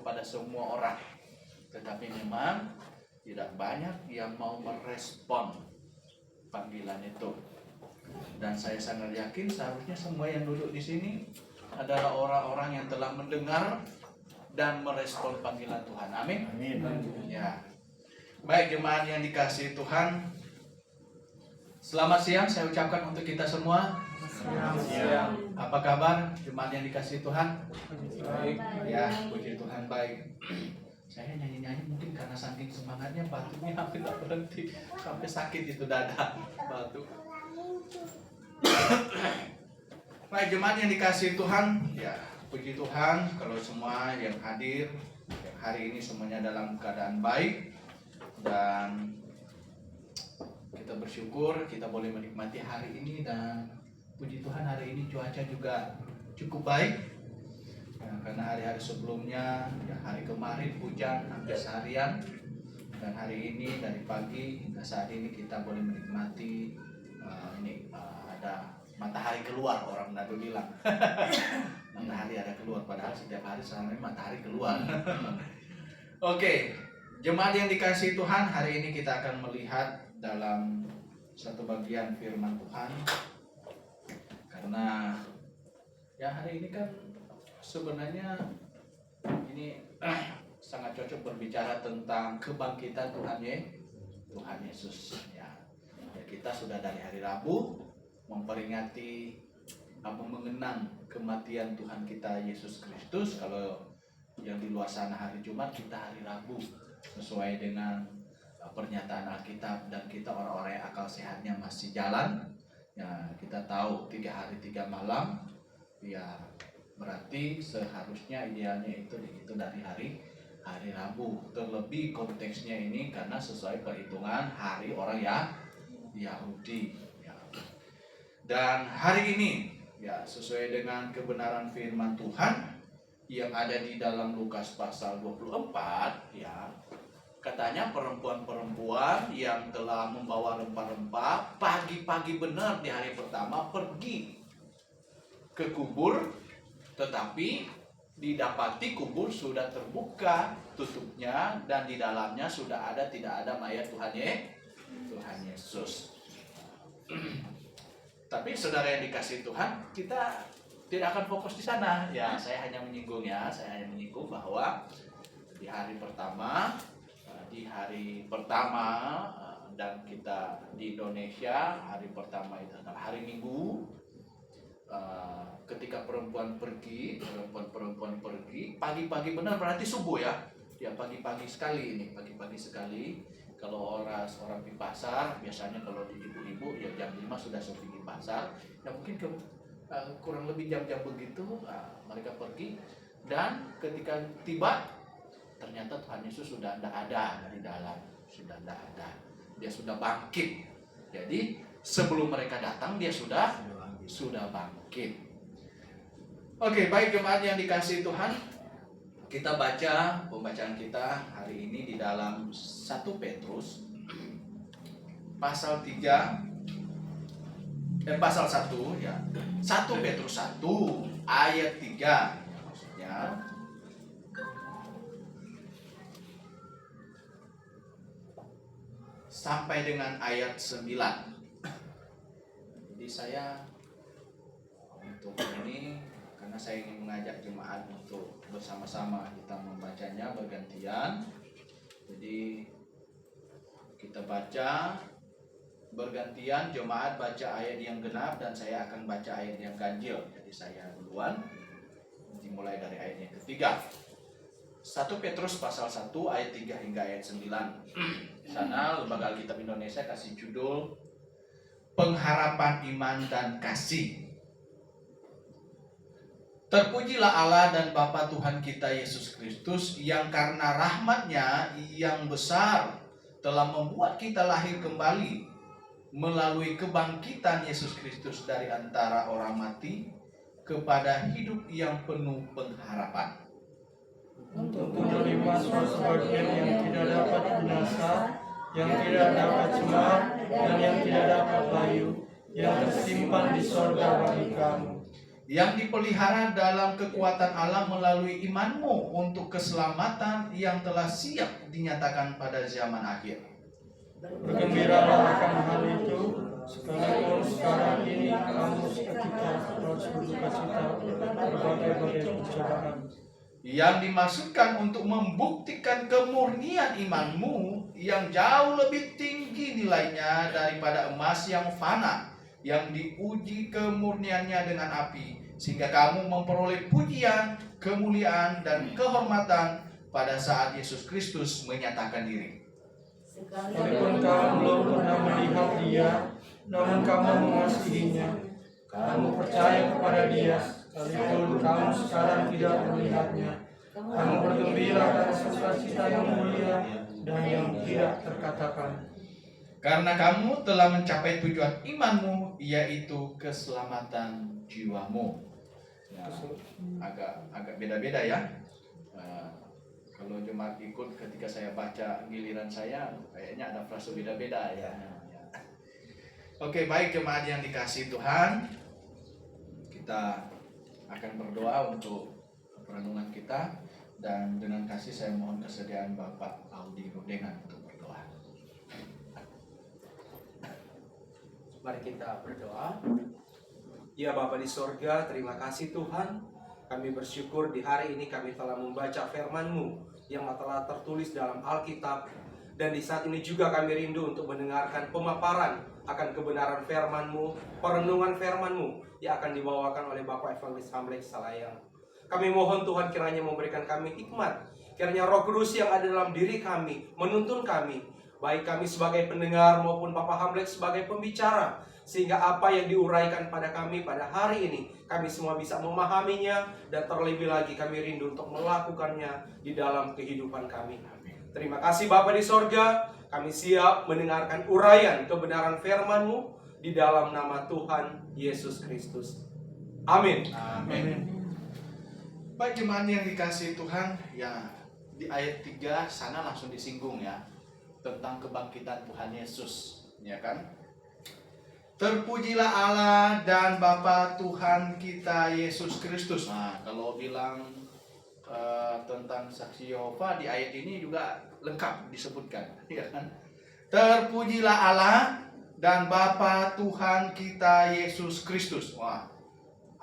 kepada semua orang. Tetapi memang tidak banyak yang mau merespon panggilan itu. Dan saya sangat yakin seharusnya semua yang duduk di sini adalah orang-orang yang telah mendengar dan merespon panggilan Tuhan. Amin. Amin. Ya. Baik jemaat yang dikasihi Tuhan, selamat siang saya ucapkan untuk kita semua. Siang. Apa kabar jemaat yang dikasihi Tuhan? Baik. Ya, puji Tuhan baik. Saya nyanyi-nyanyi mungkin karena saking semangatnya batuknya hampir tak berhenti sampai sakit itu dada batuk. Baik jemaat yang dikasihi Tuhan, ya puji Tuhan kalau semua yang hadir yang hari ini semuanya dalam keadaan baik dan kita bersyukur kita boleh menikmati hari ini dan puji Tuhan hari ini cuaca juga cukup baik. Ya, karena hari-hari sebelumnya, ya, hari kemarin hujan hampir seharian dan hari ini dari pagi hingga saat ini kita boleh menikmati ada matahari keluar, orang Manado bilang matahari ada keluar, padahal setiap hari selama ini matahari keluar. Oke, jemaat yang dikasihi Tuhan, hari ini kita akan melihat dalam satu bagian firman Tuhan karena ya hari ini kan sebenarnya ini sangat cocok berbicara tentang kebangkitan Tuhan Yesus. Ya, kita sudah dari hari Rabu memperingati mengenang kematian Tuhan kita Yesus Kristus. Kalau yang di luar sana hari Jumat, kita hari Rabu sesuai dengan pernyataan Alkitab dan kita orang-orang yang akal sehatnya masih jalan. Ya, kita tahu 3 hari 3 malam. Ya, berarti seharusnya idealnya itu dari hari Rabu. Terlebih konteksnya ini karena sesuai perhitungan hari orang Yahudi. Ya. Dan hari ini ya sesuai dengan kebenaran firman Tuhan yang ada di dalam Lukas pasal 24 ya. Katanya perempuan-perempuan yang telah membawa rempah-rempah pagi-pagi benar di hari pertama pergi ke kubur, tetapi didapati kubur sudah terbuka tutupnya dan di dalamnya tidak ada mayat Tuhan Yesus. Tapi saudara yang dikasihi Tuhan, kita tidak akan fokus di sana. Ya, saya hanya menyinggung bahwa di hari pertama dan kita di Indonesia hari pertama itu adalah hari Minggu. Ketika perempuan pergi pagi-pagi benar berarti subuh ya pagi-pagi sekali. Kalau orang pergi pasar biasanya kalau di ibu-ibu ya jam 5 sudah pergi pasar ya mungkin kurang lebih jam-jam begitu mereka pergi dan ketika tiba ternyata Tuhan Yesus sudah tidak ada di dalam, dia sudah bangkit. Jadi sebelum mereka datang dia sudah bangkit. Oke, baik jemaat yang dikasihi Tuhan, kita baca pembacaan kita hari ini di dalam 1 Petrus pasal 1 ya. 1 Petrus 1 ayat 3 maksudnya. Sampai dengan ayat 9. Jadi saya untuk ini karena saya ingin mengajak jemaat untuk bersama-sama kita membacanya bergantian. Jadi kita baca bergantian, jemaat baca ayat yang genap dan saya akan baca ayat yang ganjil. Jadi saya duluan. Dimulai dari ayat yang ketiga. 1 Petrus pasal 1 ayat 3 hingga ayat 9. Di sana Lembaga Alkitab Indonesia kasih judul Pengharapan Iman dan Kasih. Terpujilah Allah dan Bapa Tuhan kita Yesus Kristus yang karena rahmat-Nya yang besar telah membuat kita lahir kembali melalui kebangkitan Yesus Kristus dari antara orang mati kepada hidup yang penuh pengharapan. Untuk menerima sebagian yang tidak dapat binasa, yang tidak dapat cemar, dan yang tidak dapat layu, yang tersimpan di sorga bagi kamu. yang dipelihara dalam kekuatan Allah melalui imanmu untuk keselamatan yang telah siap dinyatakan pada zaman akhir. Bergembiralah akan hal itu, sekalipun sekarang ini kamu seketika harus berduka cita berbagai pencobaan. Yang dimaksudkan untuk membuktikan kemurnian imanmu yang jauh lebih tinggi nilainya daripada emas yang fana, yang diuji kemurniannya dengan api, sehingga kamu memperoleh pujian, kemuliaan, dan kehormatan pada saat Yesus Kristus menyatakan diri. Sekalipun kamu belum pernah melihat Dia, namun kamu mengasihinya, kamu percaya kepada Dia, sekalipun kamu sekarang tidak melihatnya. Kamu bergembira karena sukacita yang mulia dan yang tidak terkatakan. Karena kamu telah mencapai tujuan imanmu, yaitu keselamatan jiwamu. Ya, agak beda-beda ya. Kalau jemaat ikut ketika saya baca giliran saya, kayaknya ada frase beda-beda ya. Oke, baik jemaat yang dikasihi Tuhan, kita akan berdoa untuk perenungan kita, dan dengan kasih saya mohon kesediaan Bapak Audi Rudengan untuk berdoa. Mari kita berdoa. Ya Bapa di sorga, terima kasih Tuhan. Kami bersyukur di hari ini kami telah membaca firman-Mu yang telah tertulis dalam Alkitab. Dan di saat ini juga kami rindu untuk mendengarkan pemaparan akan kebenaran firman-Mu, perenungan firman-Mu yang akan dibawakan oleh Bapak Evangelis Hamlet Salayang. Kami mohon Tuhan kiranya memberikan kami hikmat. Kiranya Roh Kudus yang ada dalam diri kami menuntun kami, baik kami sebagai pendengar maupun Bapak Hamlet sebagai pembicara, sehingga apa yang diuraikan pada kami pada hari ini kami semua bisa memahaminya, dan terlebih lagi kami rindu untuk melakukannya di dalam kehidupan kami. Terima kasih Bapa di sorga, kami siap mendengarkan uraian kebenaran firman-Mu di dalam nama Tuhan Yesus Kristus. Amin. Amin. Baik jemaat yang dikasihi Tuhan, ya di ayat 3 sana langsung disinggung ya tentang kebangkitan Tuhan Yesus, ya kan? Terpujilah Allah dan Bapa Tuhan kita Yesus Kristus. Nah, kalau bilang tentang saksi Yehova di ayat ini juga lengkap disebutkan, ya kan? Terpujilah Allah dan Bapa Tuhan kita Yesus Kristus. Wah,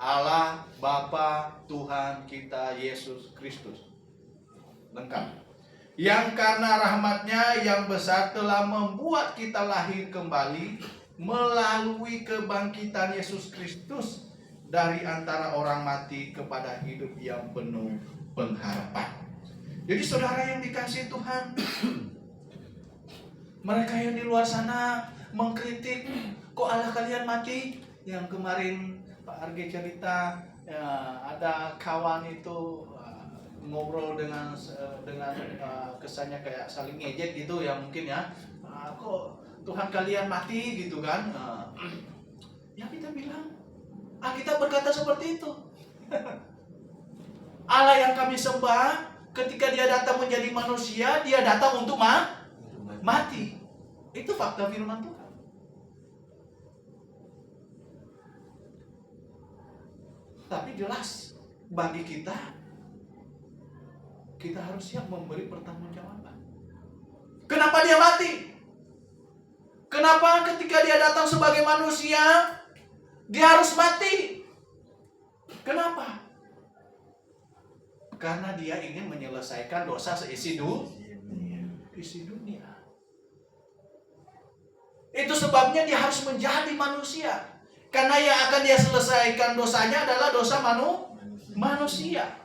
Allah Bapa Tuhan kita Yesus Kristus, lengkap. Yang karena rahmat-Nya yang besar telah membuat kita lahir kembali melalui kebangkitan Yesus Kristus dari antara orang mati kepada hidup yang penuh pengharapan. Jadi saudara yang dikasihi Tuhan, mereka yang di luar sana mengkritik, kok Allah kalian mati? Yang kemarin Pak Arge cerita, ya, ada kawan itu ngobrol dengan kesannya kayak saling ngejek gitu ya mungkin ya, kok Tuhan kalian mati gitu kan. Ya kita bilang, kita berkata seperti itu. Allah yang kami sembah, ketika Dia datang menjadi manusia, Dia datang untuk mati. Itu fakta firman Tuhan. Tapi jelas bagi kita harus siap memberi pertanggungjawaban. Kenapa Dia mati? Kenapa ketika Dia datang sebagai manusia, Dia harus mati? Kenapa? Karena Dia ingin menyelesaikan dosa seisi dunia. Itu sebabnya Dia harus menjadi manusia. Karena yang akan Dia selesaikan dosanya adalah dosa manusia.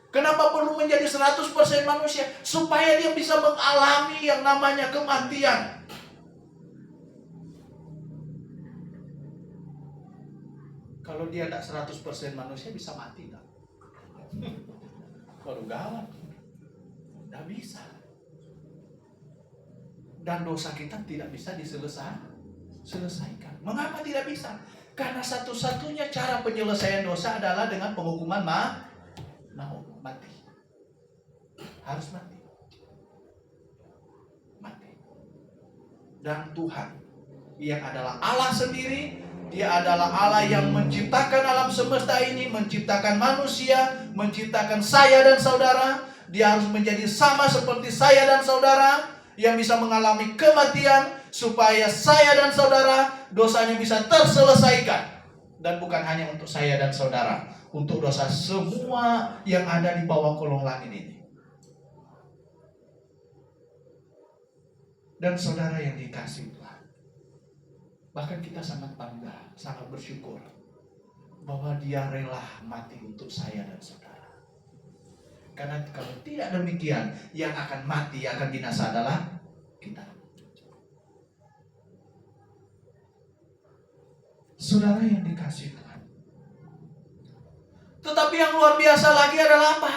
Kenapa perlu menjadi 100% manusia? Supaya Dia bisa mengalami yang namanya kematian. Kalau Dia tidak 100% manusia, bisa mati tak? Baru gawat. Tidak bisa. Dan dosa kita tidak bisa diselesaikan. Mengapa tidak bisa? Karena satu-satunya cara penyelesaian dosa adalah dengan penghukuman mati. Harus mati. Dan Tuhan yang adalah Allah sendiri Dia adalah Allah yang menciptakan alam semesta ini, menciptakan manusia, menciptakan saya dan saudara. Dia harus menjadi sama seperti saya dan saudara yang bisa mengalami kematian supaya saya dan saudara dosanya bisa terselesaikan. Dan bukan hanya untuk saya dan saudara, untuk dosa semua yang ada di bawah kolong langit ini. Dan saudara yang dikasihi Tuhan, bahkan kita sangat bangga, sangat bersyukur bahwa Dia rela mati untuk saya dan saudara. Karena kalau tidak demikian, yang akan mati, yang akan binasa adalah kita. Saudara yang dikasihi Tuhan. Tetapi yang luar biasa lagi adalah apa?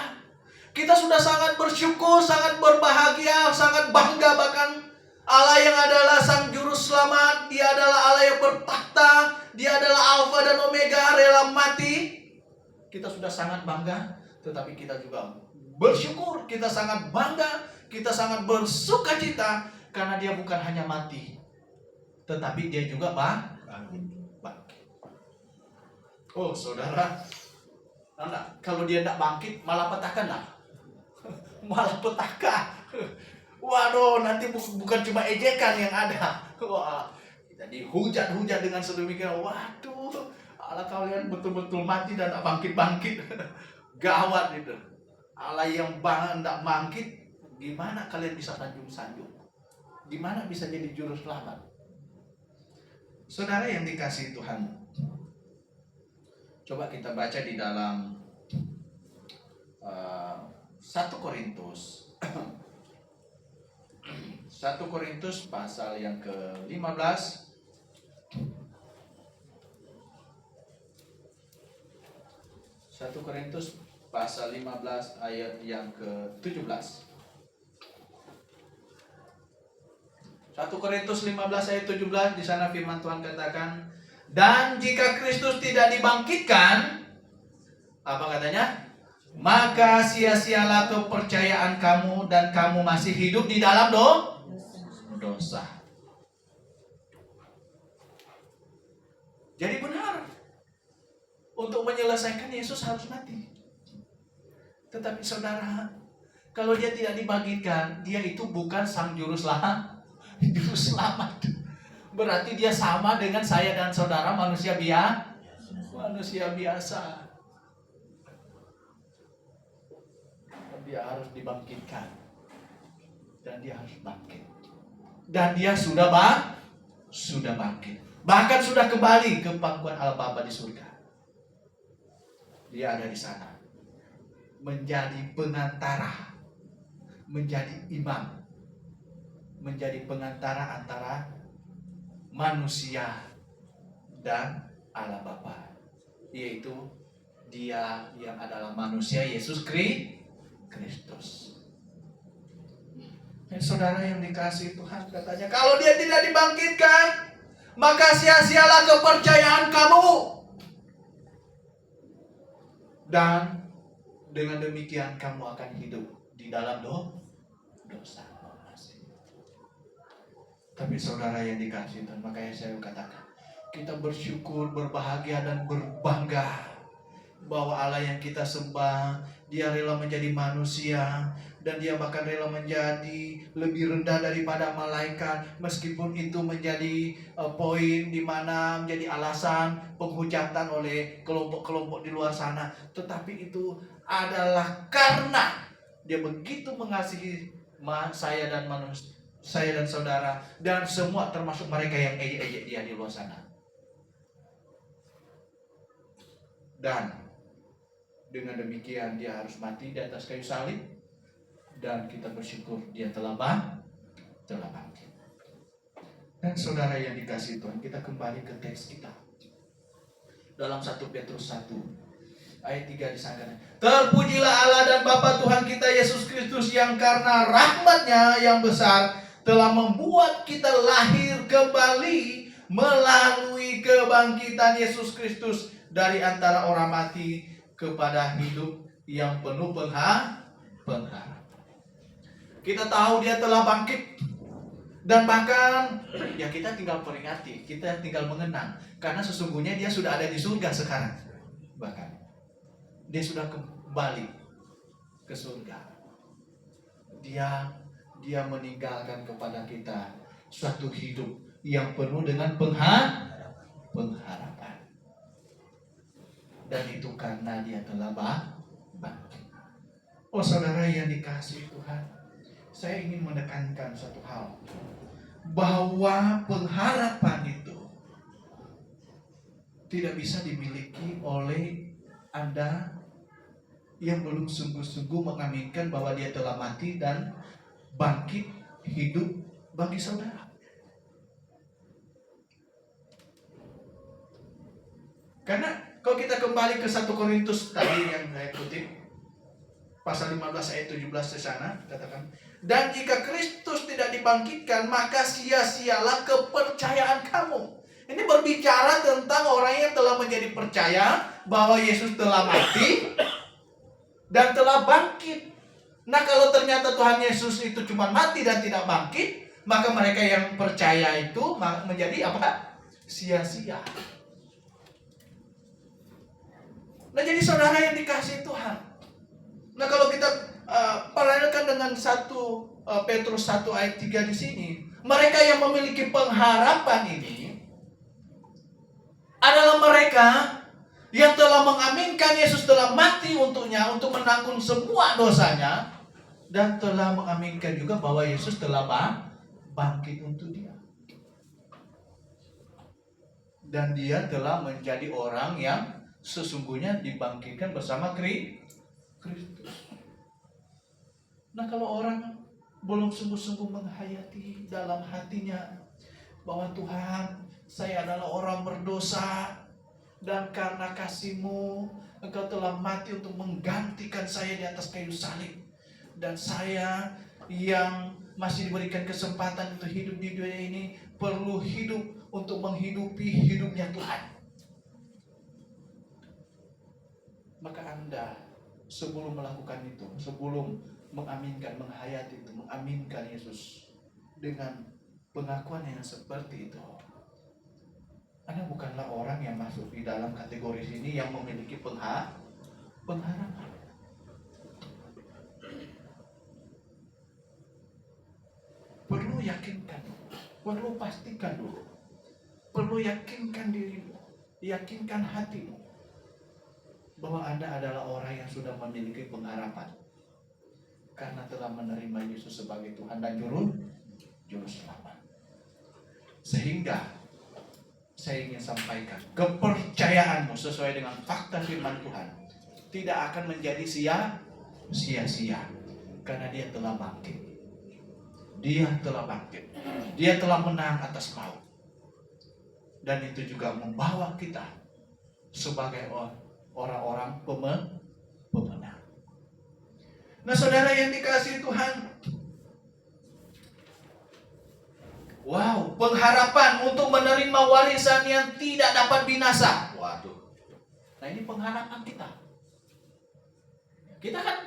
Kita sudah sangat bersyukur, sangat berbahagia, sangat bangga bahkan Allah yang adalah Sang Juru Selamat, Dia adalah Allah yang bertakhta, Dia adalah Alfa dan Omega, rela mati. Kita sudah sangat bangga, tetapi kita juga bersyukur, kita sangat bangga, kita sangat bersukacita karena Dia bukan hanya mati, tetapi Dia juga bangkit. Oh saudara, kalau Dia tidak bangkit malah petaka lah, malah petaka. Waduh, nanti bukan cuma ejekan yang ada. Wah, kita dihujat-hujat dengan sedemikian. Waduh, Allah kalian betul-betul mati dan tak bangkit-bangkit. Gawat itu. Allah yang tidak bangkit, gimana kalian bisa sanjung-sanjung? Gimana bisa jadi juru selamat? Saudara yang dikasihi Tuhan, coba kita baca di dalam 1 Korintus 1 Korintus pasal yang ke-15. 1 Korintus pasal 15 ayat yang ke-17. 1 Korintus 15 ayat 17, di sana firman Tuhan katakan, dan jika Kristus tidak dibangkitkan, apa katanya? Maka sia-sialah kepercayaan kamu dan kamu masih hidup di dalam dosa. Jadi benar, untuk menyelesaikan Yesus harus mati. Tetapi saudara, kalau Dia tidak dibangkitkan, Dia itu bukan Sang Juru Selamat. Berarti Dia sama dengan saya dan saudara, manusia biasa. Dia harus dibangkitkan, dan Dia harus bangkit, dan Dia sudah bangkit, bahkan sudah kembali ke pangkuan Allah Bapa di surga. Dia ada di sana, menjadi pengantara, menjadi imam, menjadi pengantara antara manusia dan Allah Bapa, yaitu Dia yang adalah manusia, Yesus Kristus. Saudara yang dikasihi Tuhan, katanya kalau Dia tidak dibangkitkan, maka sia-sialah kepercayaan kamu. Dan dengan demikian kamu akan hidup di dalam dosa. Tapi saudara yang dikasihi Tuhan, makanya saya katakan, kita bersyukur, berbahagia dan berbangga bahwa Allah yang kita sembah, Dia rela menjadi manusia, dan Dia bahkan rela menjadi lebih rendah daripada malaikat, meskipun itu menjadi poin di mana menjadi alasan penghujatan oleh kelompok-kelompok di luar sana. Tetapi itu adalah karena Dia begitu mengasihi saya dan saudara, dan semua termasuk mereka yang ejek-ejek Dia di luar sana. Dan dengan demikian Dia harus mati di atas kayu salib, dan kita bersyukur Dia telah bangkit. Dan saudara yang dikasihi Tuhan, kita kembali ke teks kita dalam 1 Petrus 1 ayat 3 di sana. Terpujilah Allah dan Bapa Tuhan kita Yesus Kristus, yang karena rahmat-Nya yang besar telah membuat kita lahir kembali melalui kebangkitan Yesus Kristus dari antara orang mati kepada hidup yang penuh pengharapan. Kita tahu Dia telah bangkit, Dan bahkan ya kita tinggal peringati, kita tinggal mengenang, karena sesungguhnya dia sudah ada di surga sekarang. Bahkan dia sudah kembali ke surga. Dia meninggalkan kepada kita suatu hidup yang penuh dengan pengharapan. Dan itu karena dia telah bangkit. Oh saudara yang dikasihi Tuhan, saya ingin menekankan satu hal, bahwa pengharapan itu tidak bisa dimiliki oleh Anda yang belum sungguh-sungguh mengaminkan bahwa dia telah mati dan bangkit hidup bagi saudara. Karena kalau kita kembali ke 1 Korintus tadi yang saya kutip, pasal 15 ayat 17 di sana katakan, dan jika Kristus tidak dibangkitkan, maka sia-sialah kepercayaan kamu. Ini berbicara tentang orang yang telah menjadi percaya bahwa Yesus telah mati dan telah bangkit. Nah, kalau ternyata Tuhan Yesus itu cuma mati dan tidak bangkit, maka mereka yang percaya itu menjadi apa? Sia-sia. Nah, jadi saudara yang dikasihi Tuhan. Nah, kalau kita paralelkan dengan 1 Petrus 1 ayat 3 di sini, mereka yang memiliki pengharapan ini adalah mereka yang telah mengaminkan Yesus telah mati untuknya, untuk menanggung semua dosanya, dan telah mengaminkan juga bahwa Yesus telah bangkit untuk dia. Dan dia telah menjadi orang yang sesungguhnya dibangkitkan bersama Kristus. Nah, kalau orang belum sungguh-sungguh menghayati dalam hatinya bahwa Tuhan, saya adalah orang berdosa, dan karena kasih-Mu Engkau telah mati untuk menggantikan saya di atas kayu salib, dan saya yang masih diberikan kesempatan untuk hidup di dunia ini perlu hidup untuk menghidupi hidupnya Tuhan. Maka Anda sebelum melakukan itu, sebelum mengaminkan, menghayati itu, mengaminkan Yesus dengan pengakuan yang seperti itu, Anda bukanlah orang yang masuk di dalam kategori sini yang memiliki pengharapan. Perlu yakinkan, perlu pastikan dulu, perlu yakinkan dirimu, yakinkan hatimu bahwa Anda adalah orang yang sudah memiliki pengharapan karena telah menerima Yesus sebagai Tuhan dan Juru Selamat. Sehingga saya ingin sampaikan, kepercayaanmu sesuai dengan fakta firman Tuhan tidak akan menjadi sia-sia, karena dia telah bangkit. Dia telah bangkit. Dia telah menang atas maut. Dan itu juga membawa kita sebagai orang-orang pemenang. Nah, saudara yang dikasihi Tuhan, wow, pengharapan untuk menerima warisan yang tidak dapat binasa. Waduh. Nah, ini pengharapan kita. Kita kan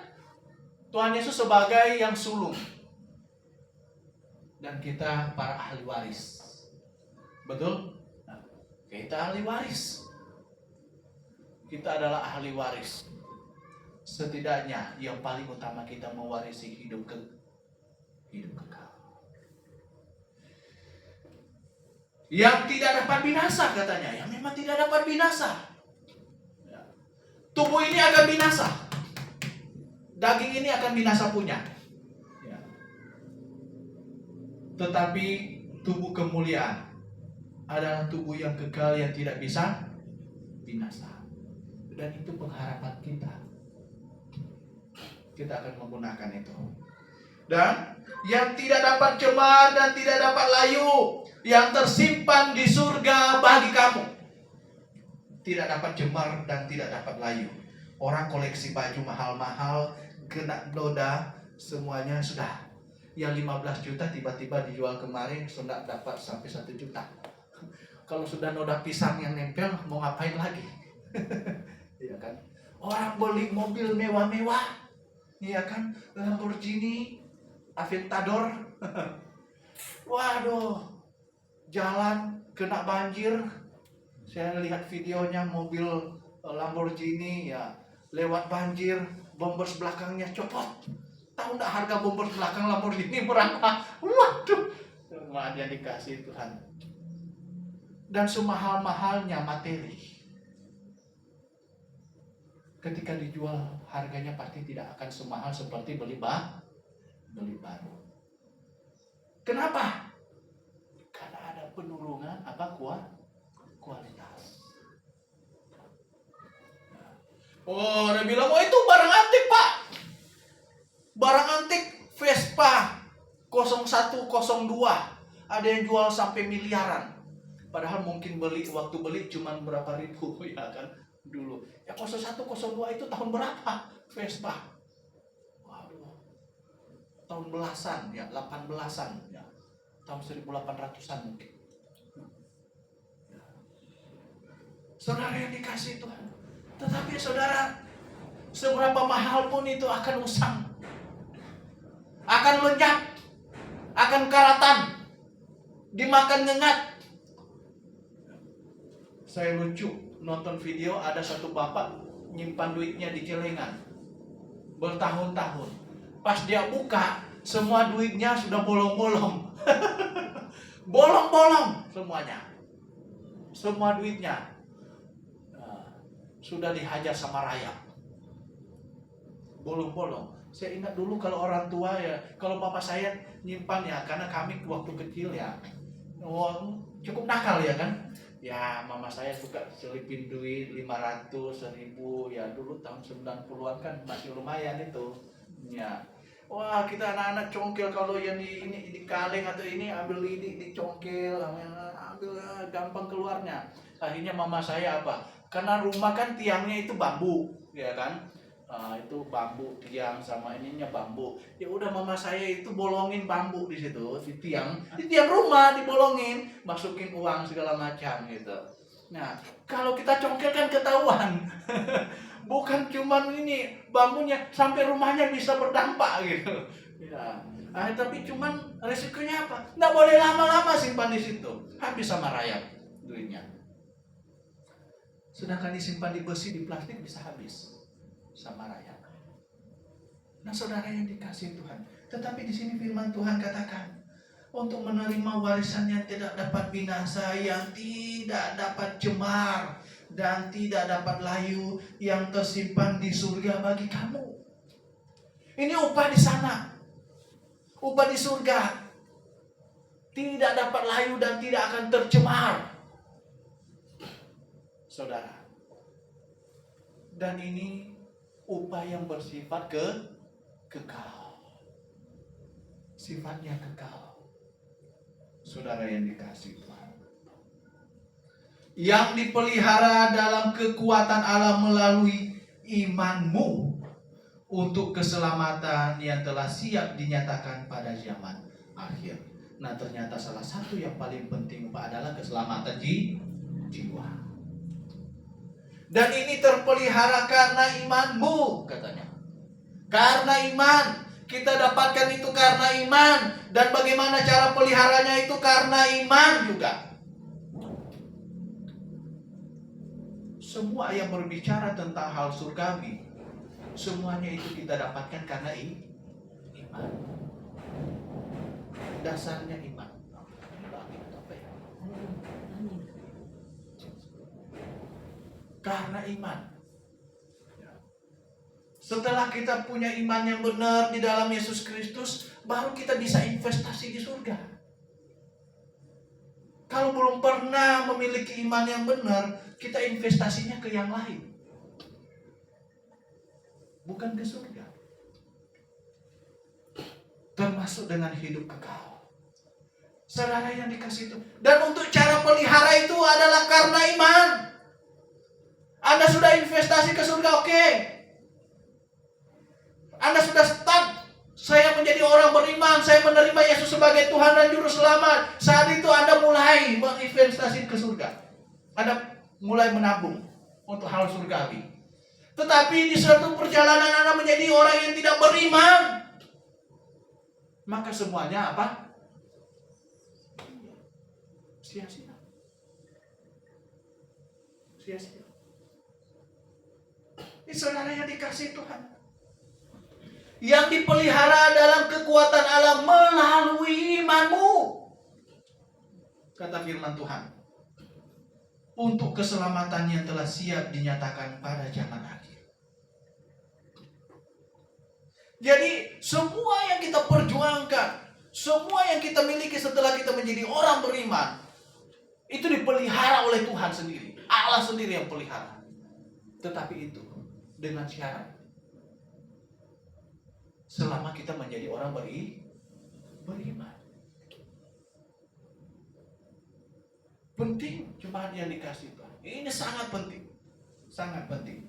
Tuhan Yesus sebagai yang sulung, dan kita para ahli waris. Betul? Nah, kita ahli waris. Kita adalah ahli waris. Setidaknya yang paling utama kita mewarisi hidup kekal. Yang tidak dapat binasa katanya. Yang memang tidak dapat binasa. Tubuh ini akan binasa. Daging ini akan binasa punya. Tetapi tubuh kemuliaan adalah tubuh yang kekal yang tidak bisa binasa. Dan itu pengharapan kita. Kita akan menggunakan itu. Dan yang tidak dapat cemar dan tidak dapat layu, yang tersimpan di surga bagi kamu. Tidak dapat cemar dan tidak dapat layu. Orang koleksi baju mahal-mahal, kena noda, semuanya sudah. Yang 15 juta tiba-tiba dijual kemarin sudah dapat sampai 1 juta. Kalau sudah noda pisang yang nempel, mau ngapain lagi? Iya kan? Orang beli mobil mewah-mewah, iya kan? Lamborghini, Aventador. Waduh, jalan kena banjir. Saya lihat videonya mobil Lamborghini ya lewat banjir, bumpers belakangnya copot. Tahu nggak harga bumpers belakang Lamborghini berapa? Waduh, maaf yang dikasih Tuhan. Dan semahal-mahalnya materi, ketika dijual harganya pasti tidak akan semahal seperti beli baru. Kenapa? Karena ada penurunan kualitas. Oh, dia bilang, oh itu barang antik pak. Barang antik Vespa 0102. Ada yang jual sampai miliaran. Padahal mungkin waktu beli cuma berapa ribu ya kan dulu. Ya 0102 itu tahun berapa Vespa? Waduh. Tahun belasan ya, 18-an ya. Tahun 1800-an mungkin. Saudara yang dikasih Tuhan. Tetapi saudara, seberapa mahal pun itu akan usang, akan lenyap, akan karatan, dimakan ngengat. Saya lucu nonton video, ada satu bapak nyimpan duitnya di celengan bertahun-tahun. Pas dia buka, semua duitnya sudah bolong-bolong. Bolong-bolong semuanya. Semua duitnya sudah dihajar sama rayap. Bolong-bolong. Saya ingat dulu kalau orang tua ya, kalau bapak saya nyimpan ya, karena kami waktu kecil ya, cukup nakal ya kan. Ya mama saya suka selipin duit 500, 1000 ya dulu tahun 90-an kan masih lumayan itu. Ya. Wah, kita anak-anak congkel kalau yang di kaleng atau ini ambil ini dicongkel, ambil gampang keluarnya. Akhirnya mama saya apa? Karena rumah kan tiangnya itu bambu, ya kan? Itu bambu tiang sama ininya bambu. Ya udah mama saya itu bolongin bambu di situ, di tiang rumah dibolongin, masukin uang segala macam gitu. Nah, kalau kita congkel kan ketahuan. Bukan cuman ini bambunya, sampai rumahnya bisa berdampak gitu. Ya. Tapi cuman resikonya apa? Nggak boleh lama-lama simpan di situ, habis sama rayap duitnya. Sedangkan disimpan di besi, di plastik bisa habis sama rayap. Nah, saudara yang dikasih Tuhan, tetapi di sini firman Tuhan katakan, untuk menerima warisan yang tidak dapat binasa, yang tidak dapat cemar, dan tidak dapat layu, yang tersimpan di surga bagi kamu. Ini upah di sana, upah di surga, tidak dapat layu dan tidak akan tercemar, saudara. Dan ini upah yang bersifat kekal, sifatnya kekal. Saudara yang dikasih Tuhan, yang dipelihara dalam kekuatan Allah melalui imanmu untuk keselamatan yang telah siap dinyatakan pada zaman akhir. Nah, ternyata salah satu yang paling penting adalah keselamatan jiwa. Dan ini terpelihara karena imanmu, katanya. Karena iman. Kita dapatkan itu karena iman. Dan bagaimana cara peliharanya itu karena iman juga. Semua yang berbicara tentang hal surgawi, semuanya itu kita dapatkan karena iman. Dasarnya iman. Karena iman. Setelah kita punya iman yang benar di dalam Yesus Kristus, baru kita bisa investasi di surga. Kalau belum pernah memiliki iman yang benar, kita investasinya ke yang lain, bukan ke surga. Termasuk dengan hidup kekal. Saudara yang dikasih itu. Dan untuk cara pelihara itu adalah karena iman. Anda sudah investasi ke surga, oke. Anda sudah start, saya menjadi orang beriman, saya menerima Yesus sebagai Tuhan dan Juru Selamat. Saat itu Anda mulai menginvestasi ke surga. Anda mulai menabung untuk hal surgawi. Tetapi di suatu perjalanan Anda menjadi orang yang tidak beriman, maka semuanya apa? sia-sia. Sia-sia. Ini saudara yang dikasih Tuhan, yang dipelihara dalam kekuatan Allah melalui imanmu. Kata firman Tuhan, untuk keselamatan yang telah siap dinyatakan pada zaman akhir. Jadi semua yang kita perjuangkan, semua yang kita miliki setelah kita menjadi orang beriman, itu dipelihara oleh Tuhan sendiri. Allah sendiri yang pelihara. Tetapi itu dengan syarat, selama kita menjadi orang beriman. Penting jemaat yang dikasih Tuhan. Ini sangat penting. Sangat penting.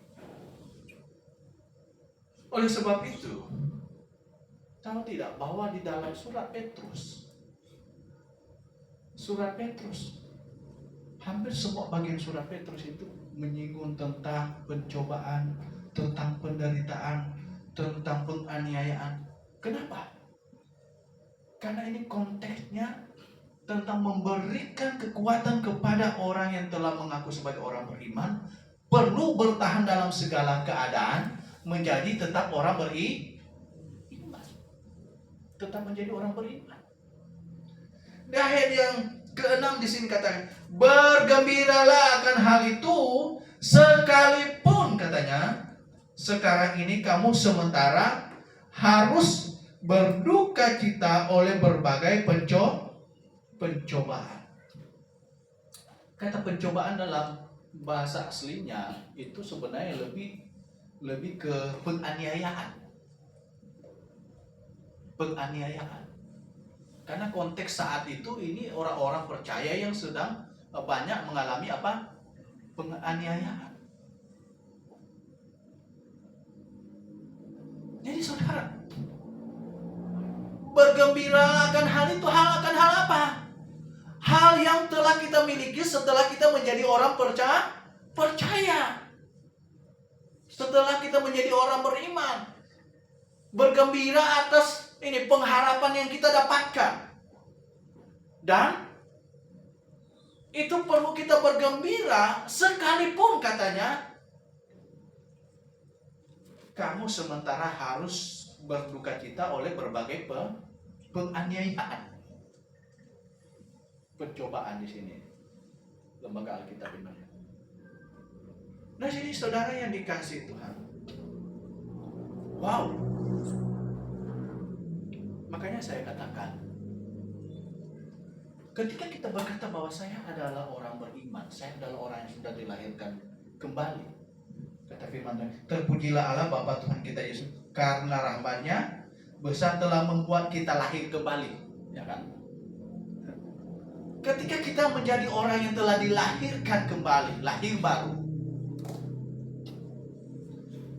Oleh sebab itu, tahu tidak bahwa di dalam surat Petrus, hampir semua bagian surat Petrus itu menyinggung tentang pencobaan, tentang penderitaan, tentang penganiayaan. Kenapa? Karena ini konteksnya tentang memberikan kekuatan kepada orang yang telah mengaku sebagai orang beriman, perlu bertahan dalam segala keadaan, menjadi tetap orang beriman. Tetap menjadi orang beriman. Di ayat yang ke-6 di sini katakan, bergembiralah akan hal itu, sekalipun katanya, sekarang ini kamu sementara harus berduka cita oleh berbagai pencobaan. Kata pencobaan dalam bahasa aslinya itu sebenarnya lebih ke penganiayaan. Karena konteks saat itu ini orang-orang percaya yang sedang banyak mengalami penganiayaan. Jadi saudara, bergembira akan hal itu. Akan hal apa? Hal yang telah kita miliki setelah kita menjadi orang percaya. Setelah kita menjadi orang beriman. Bergembira atas ini pengharapan yang kita dapatkan. Dan itu perlu kita bergembira sekalipun katanya kamu sementara harus berduka cita oleh berbagai penganiayaan. Pencobaan di sini. Lembaga Alkitab ini. Nah, jadi saudara yang dikasih Tuhan. Wow. Makanya saya katakan, ketika kita berkata bahwa saya adalah orang beriman, saya adalah orang yang sudah dilahirkan kembali. Kata firman Tuhan, terpujilah Allah Bapa Tuhan kita Yesus, karena rahmat-Nya besar telah membuat kita lahir kembali, ya kan? Ketika kita menjadi orang yang telah dilahirkan kembali, lahir baru,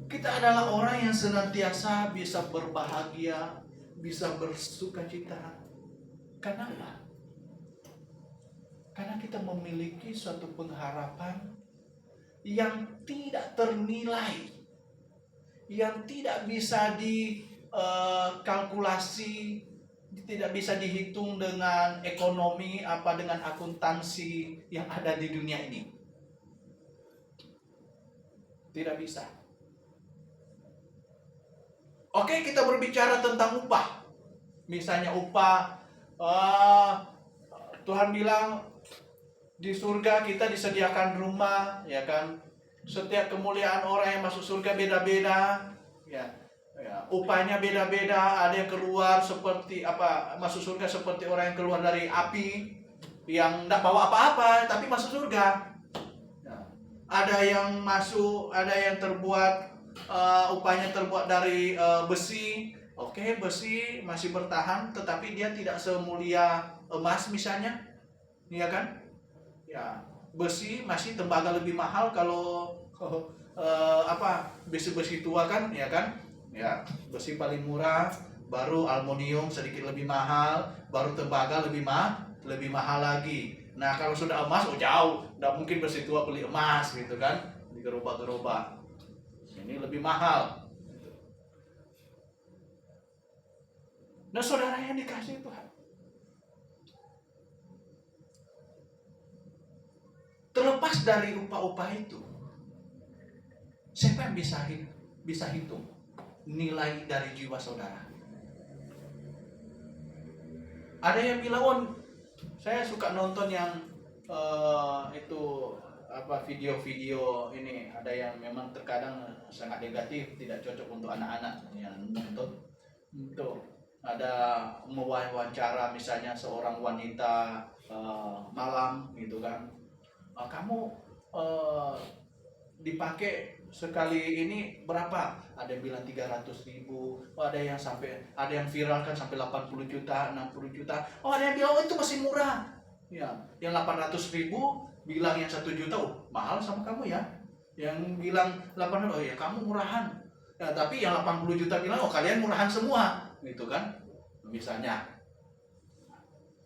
kita adalah orang yang senantiasa bisa berbahagia, bisa bersuka cita. Karena apa? Karena kita memiliki suatu pengharapan yang tidak ternilai, yang tidak bisa dikalkulasi, tidak bisa dihitung dengan ekonomi, dengan akuntansi yang ada di dunia ini. Tidak bisa. Oke, kita berbicara tentang upah. Misalnya upah, Tuhan bilang di surga kita disediakan rumah, ya kan? Setiap kemuliaan orang yang masuk surga beda-beda, ya. Upahnya beda-beda. Ada yang keluar seperti masuk surga seperti orang yang keluar dari api, yang tidak bawa apa-apa tapi masuk surga. Ya. Ada yang masuk, ada yang terbuat upahnya terbuat dari besi. Oke, besi masih bertahan, tetapi dia tidak semulia emas misalnya, ya kan? Ya, besi masih tembaga lebih mahal kalau besi-besi tua kan, ya kan? Ya, besi paling murah, baru aluminium sedikit lebih mahal, baru tembaga lebih mahal lagi. Nah, kalau sudah emas, jauh, tidak mungkin besi tua beli emas gitu kan, digerobak-gerobak. Ini lebih mahal. Nah, saudara yang dikasihi Tuhan, Terlepas dari upah-upah itu, siapa yang bisa hitung nilai dari jiwa saudara? Ada yang bilang, "Oh, saya suka nonton yang itu video-video ini." Ada yang memang terkadang sangat negatif, tidak cocok untuk anak-anak yang nonton. Itu ada mewawancara misalnya seorang wanita malam gitu kan. Kamu dipakai sekali ini berapa? Ada yang bilang 300.000, ada yang viralkan sampai 80 juta, 60 juta. Ada yang bilang itu masih murah. Ya, yang 800.000 bilang yang 1 juta, mahal sama kamu ya. Yang bilang 800, ya kamu murahan. Ya, tapi yang 80 juta bilang, kalian murahan semua, gitu kan? Misalnya.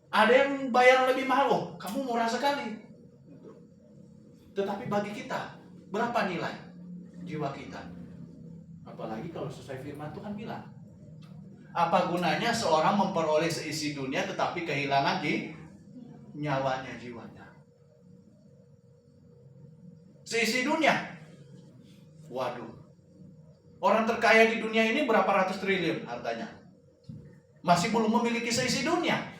Ada yang bayar lebih mahal, kamu murah sekali. Gitu. Tetapi bagi kita, berapa nilai jiwa kita? Apalagi kalau sesuai firman Tuhan bilang, apa gunanya seorang memperoleh seisi dunia tetapi kehilangan nyawanya, jiwanya? Seisi dunia, waduh, orang terkaya di dunia ini berapa ratus triliun hartanya, masih belum memiliki seisi dunia.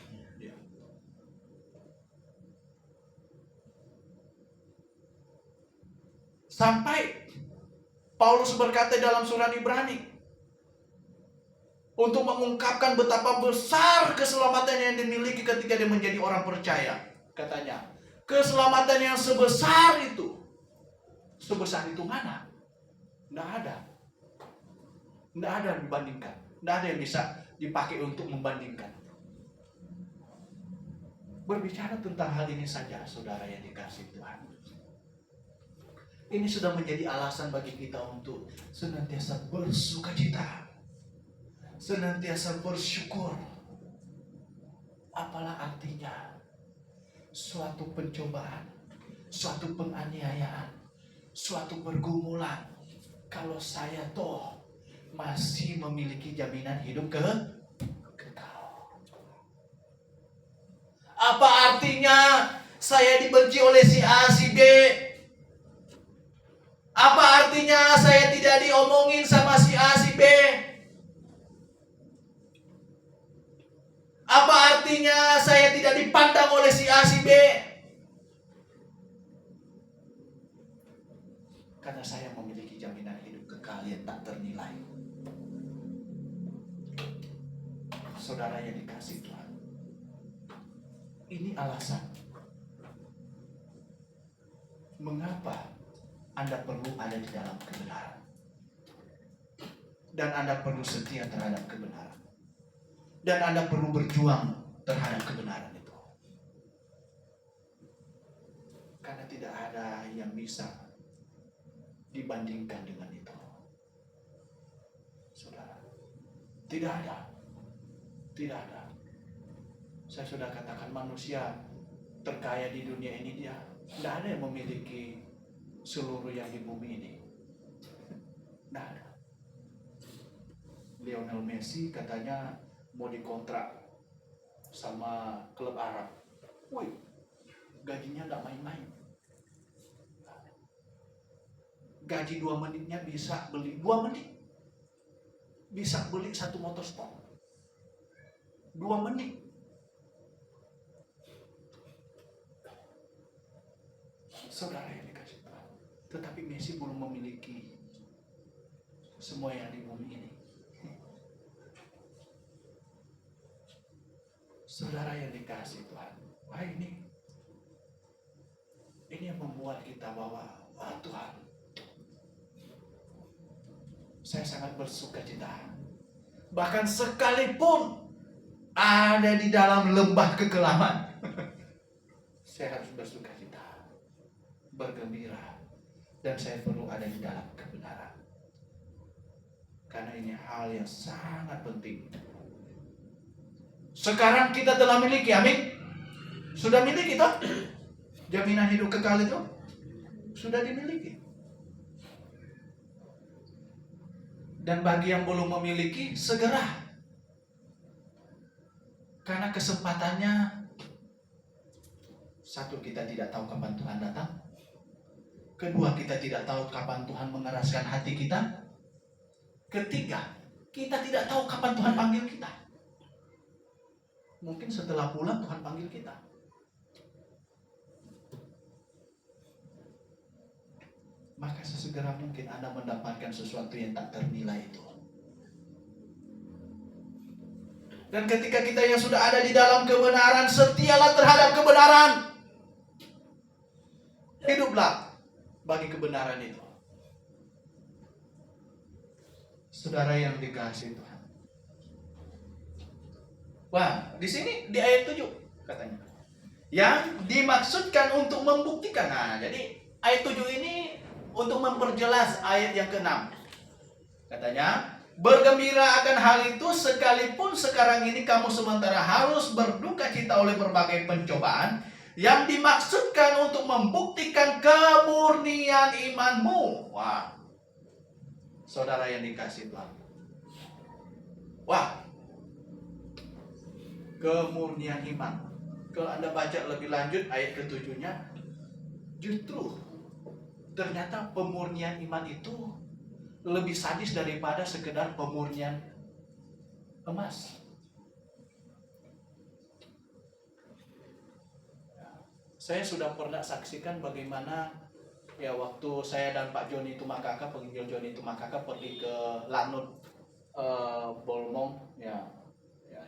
Sampai Paulus berkata dalam surat Ibrani, untuk mengungkapkan betapa besar keselamatan yang dimiliki ketika dia menjadi orang percaya. Katanya, keselamatan yang sebesar itu mana? Tidak ada. Tidak ada dibandingkan. Tidak ada yang bisa dipakai untuk membandingkan. Berbicara tentang hal ini saja, saudara yang dikasihi Tuhan, ini sudah menjadi alasan bagi kita untuk senantiasa bersukacita, senantiasa bersyukur. Apalah artinya suatu pencobaan, suatu penganiayaan, suatu pergumulan, kalau saya toh masih memiliki jaminan hidup kekal. Apa artinya saya dibenci oleh si A, si B? Apa artinya saya tidak diomongin sama si A, si B? Apa artinya saya tidak dipandang oleh si A, si B? Karena saya memiliki jaminan hidup kekal yang tak ternilai. Saudara yang dikasihi Tuhan, ini alasan mengapa Anda perlu ada di dalam kebenaran. Dan Anda perlu setia terhadap kebenaran. Dan Anda perlu berjuang terhadap kebenaran itu. Karena tidak ada yang bisa dibandingkan dengan itu. Saudara, tidak ada. Tidak ada. Saya sudah katakan manusia terkaya di dunia ini, dia tidak ada yang memiliki seluruh yang di bumi ini. Tidak ada. Lionel Messi katanya mau dikontrak sama klub Arab. Wih, gajinya tidak main-main. Gaji 2 menitnya bisa beli 2 menit. Bisa beli 1 motor sport. 2 menit. Saudara yang dikasih Tuhan, tetapi Messi belum memiliki semua yang di bumi ini. Saudara yang dikasih Tuhan, ini yang membuat kita bahwa Tuhan, saya sangat bersukacita. Bahkan sekalipun ada di dalam lembah kekelaman, saya harus bersukacita, bergembira, dan saya perlu ada di dalam kebenaran. Karena ini hal yang sangat penting. Sekarang kita telah miliki, amin. Sudah miliki toh? Jaminan hidup kekal itu sudah dimiliki. Dan bagi yang belum memiliki, segera. Karena kesempatannya, satu, kita tidak tahu kapan Tuhan datang. Kedua, kita tidak tahu kapan Tuhan mengeraskan hati kita. Ketiga, kita tidak tahu kapan Tuhan panggil kita. Mungkin setelah pulang Tuhan panggil kita. Maka sesegera mungkin Anda mendapatkan sesuatu yang tak ternilai itu. Dan ketika kita yang sudah ada di dalam kebenaran, setialah terhadap kebenaran. Hiduplah bagi kebenaran itu. Saudara yang dikasihi Tuhan. Wah, di sini di ayat 7 katanya. Yang dimaksudkan untuk membuktikan. Nah, jadi ayat 7 ini untuk memperjelas ayat yang ke-6. Katanya, bergembira akan hal itu sekalipun sekarang ini kamu sementara harus berduka cita oleh berbagai pencobaan yang dimaksudkan untuk membuktikan kemurnian imanmu. Wah, saudara yang dikasihi Tuhan. Wah, kemurnian iman. Kalau Anda baca lebih lanjut ayat ke-7-nya, justru ternyata pemurnian iman itu lebih sadis daripada sekedar pemurnian emas. Saya sudah pernah saksikan bagaimana ya waktu saya dan Pak Joni Tumakaka, penginjil Joni Tumakaka pergi ke Lanut Bolmong ya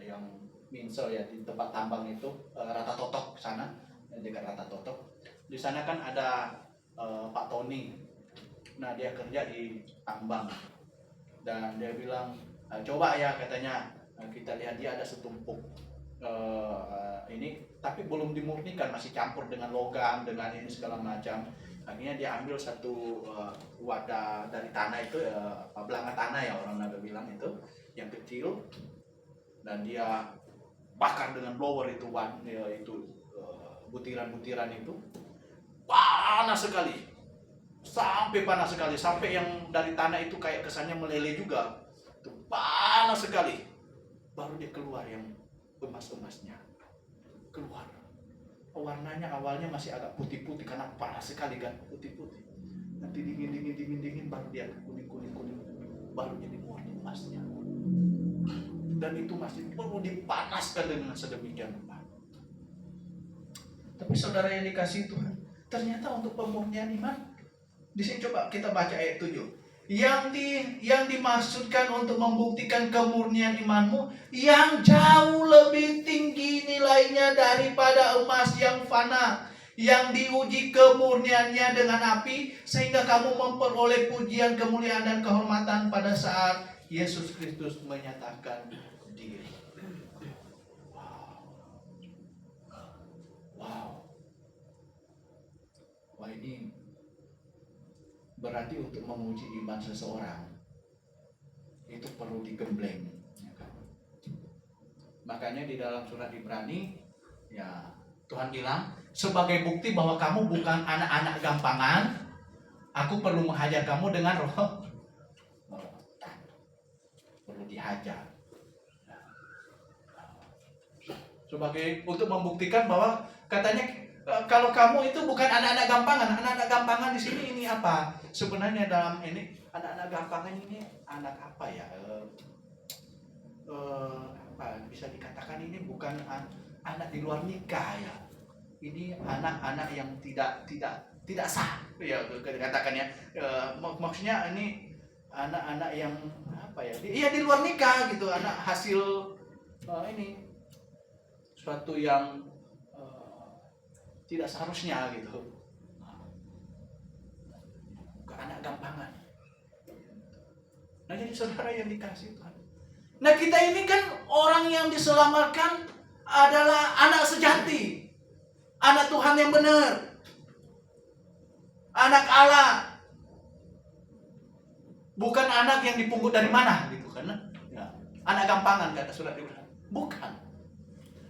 yang Minsel ya di tempat tambang itu Rata Totok sana dekat Rata Totok. Di sana kan ada Pak Tony. Nah, dia kerja di tambang. Dan dia bilang, coba ya katanya, kita lihat dia ada setumpuk ini, tapi belum dimurnikan, masih campur dengan logam, dengan ini segala macam. Akhirnya dia ambil satu wadah dari tanah itu, belanga tanah ya orang Naga bilang itu, yang kecil, dan dia bakar dengan blower itu butiran-butiran itu, panas sekali. Sampai panas sekali, sampai yang dari tanah itu kayak kesannya meleleh juga. Itu panas sekali. Baru dia keluar yang emas-emasnya. Keluar. Warnanya awalnya masih agak putih-putih karena panas sekali kan, putih-putih. Nanti dingin baru dia kuning. Baru jadi murni emasnya. Dan itu masih perlu dipanaskan dengan sedemikian rupa. Tapi saudara yang dikasihi Tuhan, ternyata untuk pemurnian iman, di sini coba kita baca ayat 7. Yang dimaksudkan untuk membuktikan kemurnian imanmu yang jauh lebih tinggi nilainya daripada emas yang fana, yang diuji kemurniannya dengan api, sehingga kamu memperoleh pujian, kemuliaan, dan kehormatan pada saat Yesus Kristus menyatakan diri. Wow. Wah, ini berarti untuk menguji iman seseorang itu perlu digembleng, ya kan? Makanya di dalam surat Ibrani ya Tuhan bilang, sebagai bukti bahwa kamu bukan anak-anak gampangan, aku perlu menghajar kamu dengan roh perlu dihajar. Sebagai untuk membuktikan bahwa katanya kalau kamu itu bukan anak-anak gampangan. Anak-anak gampangan di sini ini apa? Sebenarnya dalam ini anak-anak gampangan ini anak apa ya? Apa bisa dikatakan ini bukan anak di luar nikah ya. Ini anak-anak yang tidak sah ya dikatakannya. Maksudnya ini anak-anak yang apa ya? Iya di luar nikah gitu, anak hasil ini suatu yang tidak seharusnya gitu. Bukan anak gampangan. Nah, jadi saudara yang dikasihi Tuhan. Nah, kita ini kan orang yang diselamatkan adalah anak sejati. Anak Tuhan yang benar. Anak Allah. Bukan anak yang dipungut dari mana gitu kan. Ya. Anak gampangan kata surat Ibrani. Bukan.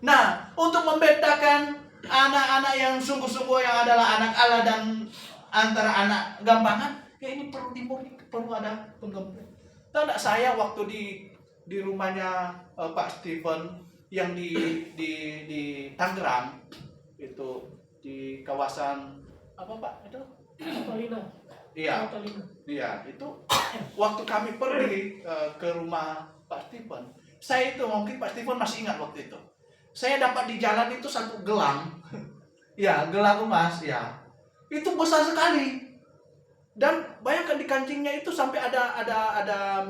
Nah, untuk membedakan anak-anak yang sungguh-sungguh yang adalah anak Allah dan antara anak gampangan, ya ini perlu dimurni, perlu ada penggembleng. Tahu enggak, saya waktu di rumahnya Pak Stephen yang di Tangerang itu di kawasan apa Pak itu Catalina. Iya, Catalina. iya itu waktu kami pergi ke rumah Pak Stephen. Saya itu mungkin Pak Stephen masih ingat waktu itu. Saya dapat di jalan itu satu gelang, ya gelang emas, ya itu besar sekali. Dan bayangkan di kancingnya itu sampai ada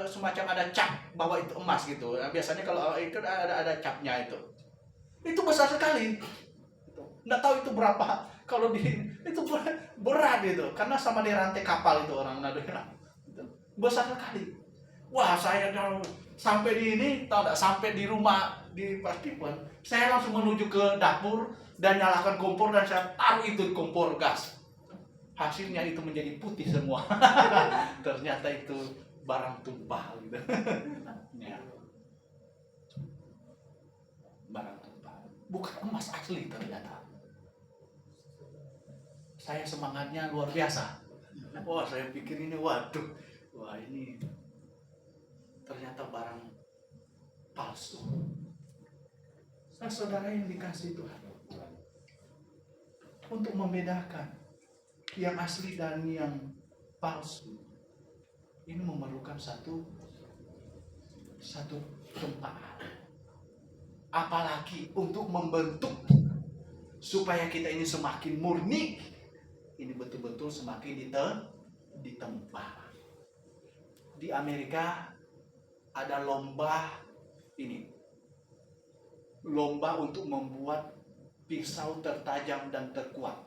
semacam ada cap bahwa itu emas gitu. Nah, biasanya kalau itu ada capnya itu. Itu besar sekali. Nggak tahu itu berapa. Kalau itu berat gitu. Karena sama di rantai kapal itu orang Naduna. Besar sekali. Wah, saya sampai di ini, tahu nggak, sampai di rumah di Pak Stephen, saya langsung menuju ke dapur dan nyalakan kompor dan saya taruh itu di kompor gas. Hasilnya itu menjadi putih semua. Ternyata itu barang tumpah gitu. Ya. Barang tumpah. Bukan emas asli ternyata. Saya semangatnya luar biasa. Wah, saya pikir ini waduh. Wah, ini ternyata barang palsu. Nah, saudara yang dikasih Tuhan, untuk membedakan yang asli dan yang palsu, ini memerlukan satu tempat. Apalagi untuk membentuk supaya kita ini semakin murni, ini betul-betul semakin ditempa. Di Amerika ada lomba untuk membuat pisau tertajam dan terkuat.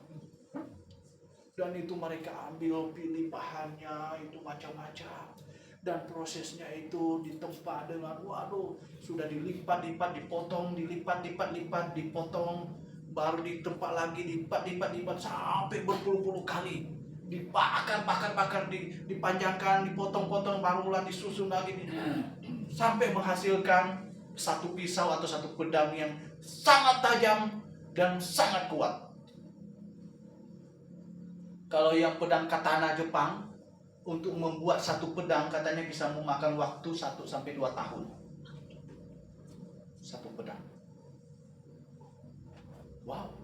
Dan itu mereka ambil pilih bahannya itu macam-macam. Dan prosesnya itu ditempa dengan sudah dilipat-lipat, dipotong, dilipat-lipat, dipotong, baru ditempa lagi, lipat sampai berpuluh-puluh kali. Dibakar, dipanjangkan, dipotong-potong, barulah disusun lagi sampai menghasilkan satu pisau atau satu pedang yang sangat tajam dan sangat kuat. Kalau yang pedang katana Jepang, untuk membuat satu pedang katanya bisa memakan waktu 1 sampai 2 tahun. Satu pedang. Wow.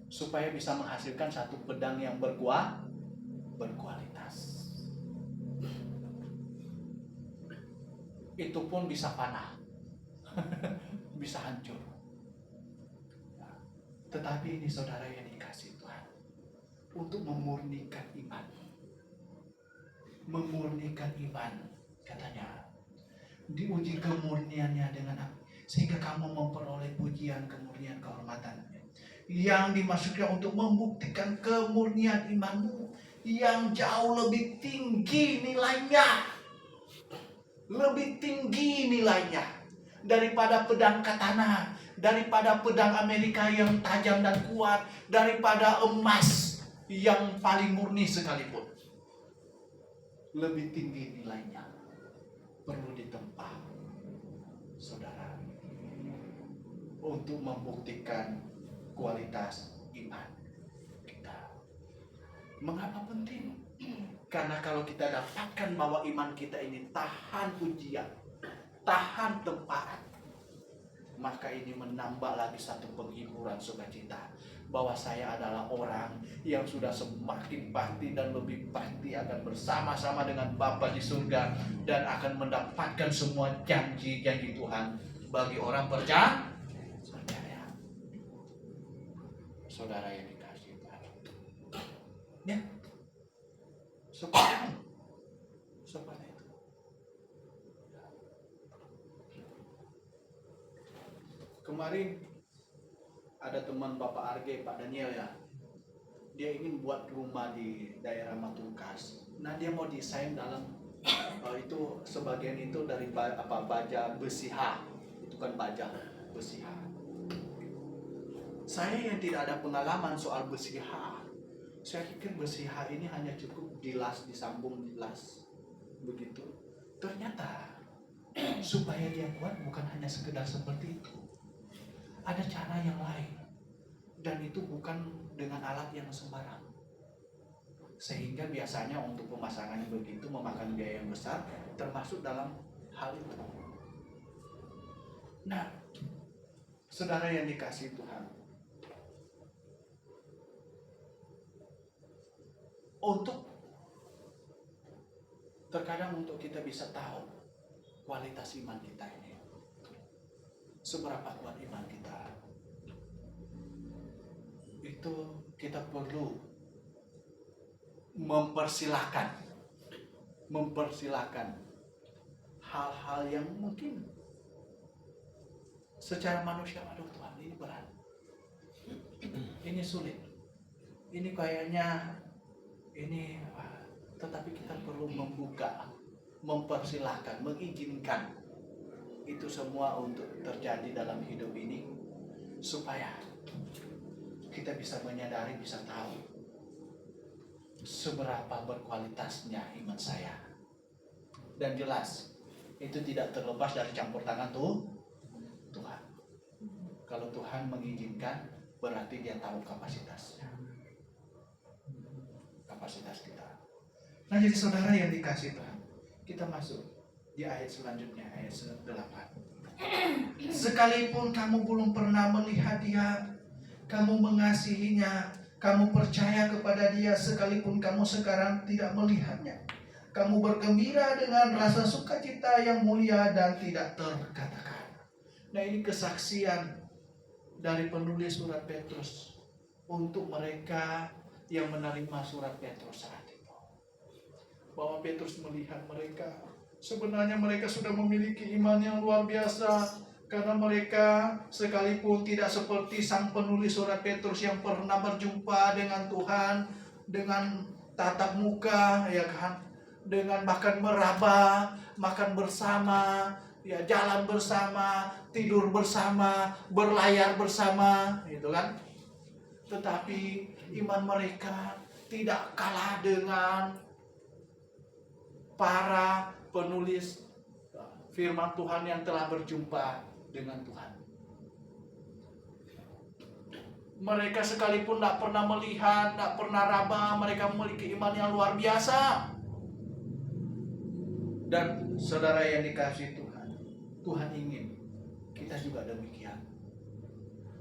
Supaya bisa menghasilkan satu pedang yang berkualitas. Itu pun bisa panah. Bisa hancur. Tetapi ini saudara yang dikasih Tuhan, untuk memurnikan iman. Memurnikan iman, katanya. Diuji kemurniannya dengan apa? Sehingga kamu memperoleh pujian, kemurnian, kehormatan. Yang dimaksudkan untuk membuktikan kemurnian imanmu yang jauh lebih tinggi nilainya. Lebih tinggi nilainya daripada pedang katana, daripada pedang Amerika yang tajam dan kuat, daripada emas yang paling murni sekalipun. Lebih tinggi nilainya. Perlu ditempa, saudara, untuk membuktikan kualitas iman kita. Mengapa penting? Karena kalau kita dapatkan bahwa iman kita ini tahan ujian, tahan tempaan, maka ini menambah lagi satu penghiburan sukacita bahwa saya adalah orang yang sudah semakin pasti dan lebih pasti akan bersama-sama dengan Bapa di surga dan akan mendapatkan semua janji-janji Tuhan bagi orang percaya. Saudara yang dikasihi Tuhan, ya, seperti itu. Kemarin ada teman Bapak Arge, Pak Daniel ya, dia ingin buat rumah di daerah Matulkas. Nah, dia mau desain dalam itu sebagian itu dari baja besi H, itu kan baja besi H. Saya yang tidak ada pengalaman soal besi H, saya pikir besi H ini hanya cukup dilas, disambung dilas begitu. Ternyata supaya dia kuat bukan hanya sekedar seperti itu, ada cara yang lain, dan itu bukan dengan alat yang sembarang. Sehingga biasanya untuk pemasangannya begitu memakan biaya yang besar, termasuk dalam hal itu. Nah, saudara yang dikasihi Tuhan, untuk terkadang untuk kita bisa tahu kualitas iman kita ini, seberapa kuat iman kita, itu kita perlu mempersilahkan hal-hal yang mungkin secara manusia, aduh Tuhan ini berat, ini sulit, ini kayaknya ini, tetapi kita perlu membuka, mempersilahkan, mengizinkan itu semua untuk terjadi dalam hidup ini, supaya kita bisa menyadari, bisa tahu seberapa berkualitasnya iman saya. Dan jelas itu tidak terlepas dari campur tangan Tuhan. Kalau Tuhan mengizinkan, berarti dia tahu kapasitasnya, kapasitas kita. Nah, jadi saudara yang dikasih Tuhan, kita masuk di ayat selanjutnya, ayat 8. Sekalipun kamu belum pernah melihat dia, kamu mengasihinya, kamu percaya kepada dia, sekalipun kamu sekarang tidak melihatnya, kamu bergembira dengan rasa sukacita yang mulia dan tidak terkatakan. Nah, ini kesaksian dari penulis surat Petrus untuk mereka yang menerima surat Petrus saat itu, bahwa Petrus melihat mereka, sebenarnya mereka sudah memiliki iman yang luar biasa, karena mereka sekalipun tidak seperti sang penulis surat Petrus yang pernah berjumpa dengan Tuhan dengan tatap muka, ya kan, dengan bahkan meraba, makan bersama, ya, jalan bersama, tidur bersama, berlayar bersama, gitu kan. Tetapi iman mereka tidak kalah dengan para penulis firman Tuhan yang telah berjumpa dengan Tuhan. Mereka sekalipun tidak pernah melihat, tidak pernah raba, mereka memiliki iman yang luar biasa. Dan saudara yang dikasihi Tuhan, Tuhan ingin kita juga demikian.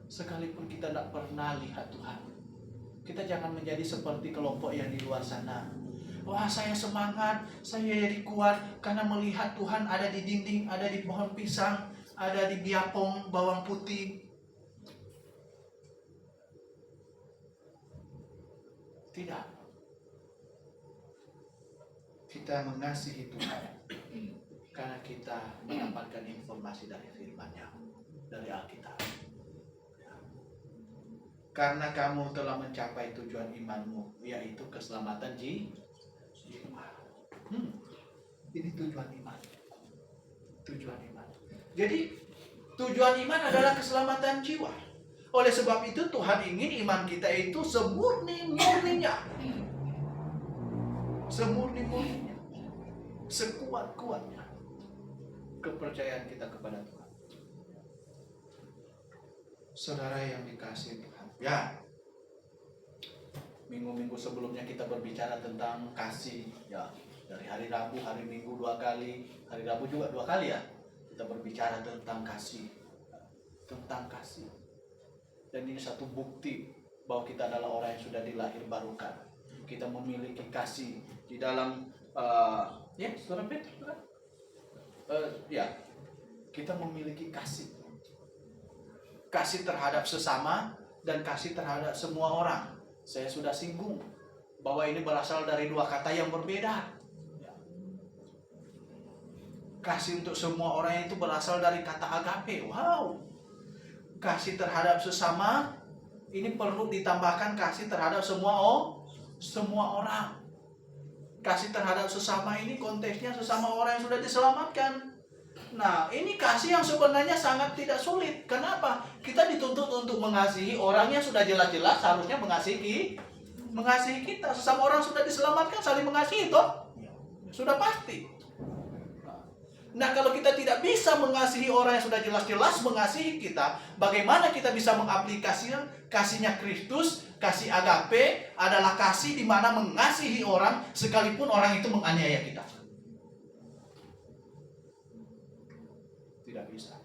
Sekalipun kita tidak pernah lihat Tuhan, kita jangan menjadi seperti kelompok yang di luar sana. Wah, saya semangat, saya jadi kuat karena melihat Tuhan ada di dinding, ada di pohon pisang, ada di biapong bawang putih. Tidak. Kita mengasihi Tuhan karena kita mendapatkan informasi dari firman-Nya, dari Alkitab. Karena kamu telah mencapai tujuan imanmu, yaitu keselamatan jiwa. Ini tujuan iman. Tujuan iman. Jadi tujuan iman adalah keselamatan jiwa. Oleh sebab itu Tuhan ingin iman kita itu semurni-murninya. Semurni-murninya. Sekuat-kuatnya kepercayaan kita kepada Tuhan. Saudara yang dikasihi Tuhan, ya, minggu-minggu sebelumnya kita berbicara tentang kasih, ya, dari hari Rabu, hari Minggu 2 kali, hari Rabu juga 2 kali, ya, kita berbicara tentang kasih, dan ini satu bukti bahwa kita adalah orang yang sudah dilahir barukan. Kita memiliki kasih di dalam, ya, saudara Petrus, ya, kita memiliki kasih terhadap sesama dan kasih terhadap semua orang. Saya sudah singgung bahwa ini berasal dari 2 kata yang berbeda. Kasih untuk semua orang itu berasal dari kata agape. Wow. Kasih terhadap sesama ini perlu ditambahkan kasih terhadap semua orang. Kasih terhadap sesama ini konteksnya sesama orang yang sudah diselamatkan. Nah, ini kasih yang sebenarnya sangat tidak sulit. Kenapa? Kita dituntut untuk mengasihi orang yang sudah jelas-jelas harusnya mengasihi kita. Sesama orang sudah diselamatkan saling mengasihi, toh? Sudah pasti. Nah, kalau kita tidak bisa mengasihi orang yang sudah jelas-jelas mengasihi kita, bagaimana kita bisa mengaplikasikan kasihnya Kristus? Kasih agape adalah kasih di mana mengasihi orang sekalipun orang itu menganiaya kita. Tidak bisa.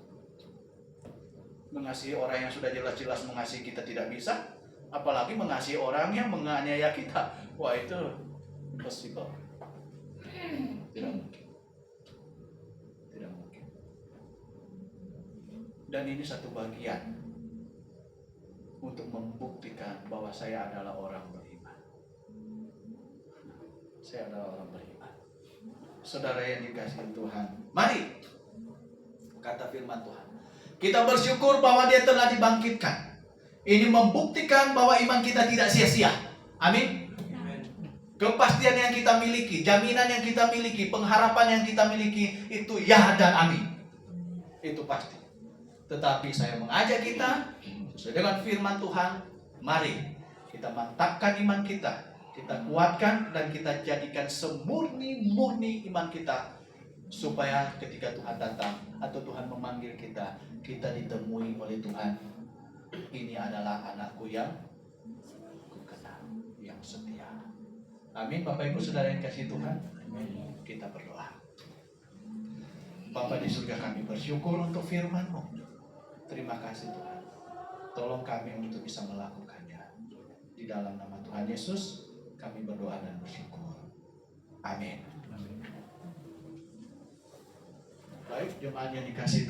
Mengasihi orang yang sudah jelas-jelas mengasihi kita tidak bisa, apalagi mengasihi orang yang menganiaya kita. Wah, itu Impossible. Tidak mungkin. Tidak mungkin. Dan ini satu bagian untuk membuktikan bahwa saya adalah orang beriman. Saya adalah orang beriman. Saudara yang dikasihi Tuhan, mari, kata firman Tuhan, kita bersyukur bahwa Dia telah dibangkitkan. Ini membuktikan bahwa iman kita tidak sia-sia. Amin. Kepastian yang kita miliki, jaminan yang kita miliki, pengharapan yang kita miliki, itu ya dan amin. Itu pasti. Tetapi saya mengajak kita, sesuai dengan firman Tuhan, mari kita mantapkan iman kita. Kita kuatkan dan kita jadikan semurni-murni iman kita. Supaya ketika Tuhan datang atau Tuhan memanggil kita, kita ditemui oleh Tuhan. Ini adalah anakku yang kukenal, yang setia. Amin. Bapak Ibu Saudara yang kasih Tuhan, kita berdoa. Bapa di surga, kami bersyukur untuk firman-Mu. Terima kasih Tuhan. Tolong kami untuk bisa melakukannya. Di dalam nama Tuhan Yesus kami berdoa dan bersyukur. Amin. Baik, jemaat yang dikasih